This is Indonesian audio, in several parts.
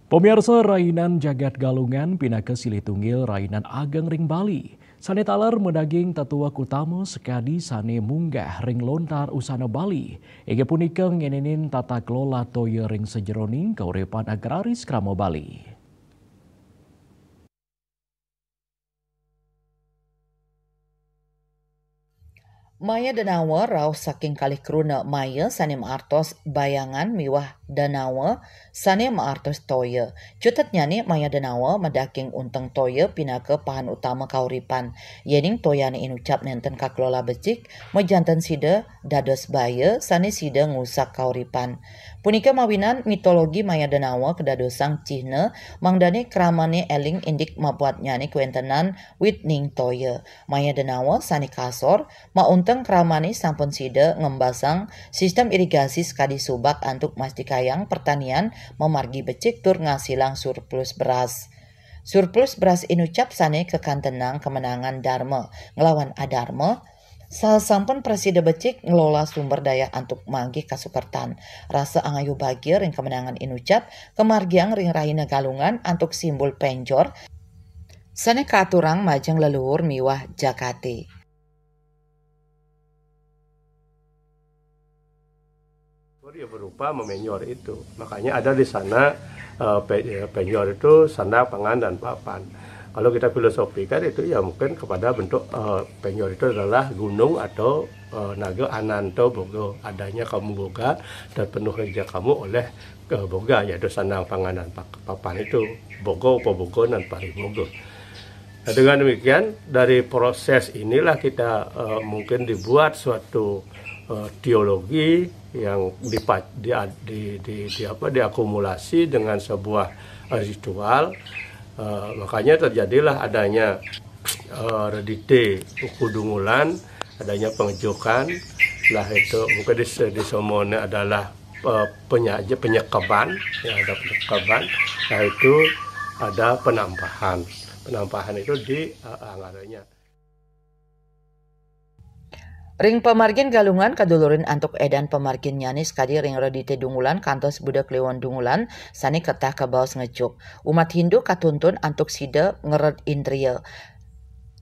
Pemirsa Rainan Jagat Galungan pinaka silih tunggil Rainan Ageng Ring Bali. Sane taler medaging tetua utama sekadi sane munggah ring lontar usana Bali. Ege punika ngenenin tata kelola toya ring sejeroning kauripan agraris krama Bali. Maya Danawa rauh saking kalih kruna Maya sane maartos bayangan miwah Danawa sane maartos toya. Cutet nyane Maya Danawa madaking unteng toya pinaka pahan utama kauripan. Yening toyane inucap nenten kakelola becik mejanten sida dados baya sane sida ngusak kauripan. Punika mawinan mitologi Maya Danawa kedadosang cihna mangdane kramane eling indik mabuat nyane kuentenan witning toya. Maya Danawa sane kasor unteng kramane sampun sida ngembasang sistem irigasi sekadi subak antuk mastikayang pertanian memargi becik tur ngasilang surplus beras. Surplus beras inucap sane kekantenang kemenangan Dharma ngelawan Adharma. Sasampun presida becik ngelola sumber daya antuk manggih kasukertan. Rasa angayu bagia ring kemenangan inucap kemargiang ring Raina Galungan antuk simbol penjor sane katurang majeng leluhur miwah Jakate. Dia berupa memenyor itu, makanya ada di sana penyor itu sandang, pangan, dan papan. Kalau kita filosofikan itu ya mungkin kepada bentuk penyor itu adalah gunung atau naga ananto bogo, adanya kamu boga dan penuh kerja kamu oleh boga, yaitu sandang, pangan, dan papan itu bogo, pobogo, dan paribogo. Nah, dengan demikian dari proses inilah kita mungkin dibuat suatu teologi yang diakumulasi dengan sebuah ritual. Makanya terjadilah adanya redite Ukudungulan, adanya pengejukan, lah itu mungkin di Somone adalah penyekaban, ya ada penyekaban, nah itu ada penampahan itu di anggarannya. Ring pemargin Galungan kadulurin antuk edan pemargin nyanis kadi ring redite dungulan kantos budak lewon dungulan sani ketah kabaos ngecuk. Umat Hindu katuntun antuk sida ngeret indriya.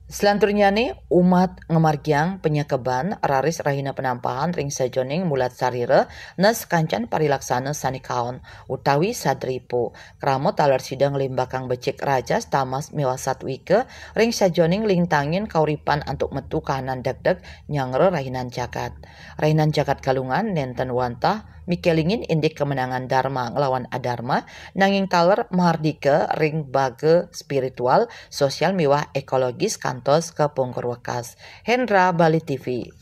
Selanturnya nih umat ngemargiang penyekeban raris rahina penampahan ring sajoning mulat sarira nes kancan parilaksana sani kaon utawi sadripo kramo talar sidang limbakang becik rajas tamas miwasat wike ring sajoning lintangin kauripan antuk metu kahanan deg-deg nyangre rahinan jagat Galungan nenten wantah mikelingin indik kemenangan Dharma ngelawan Adharma nanging taler mahardika ring bage spiritual sosial miwah ekologis kantos ke Pungkur Wekas. Hendra, Bali TV.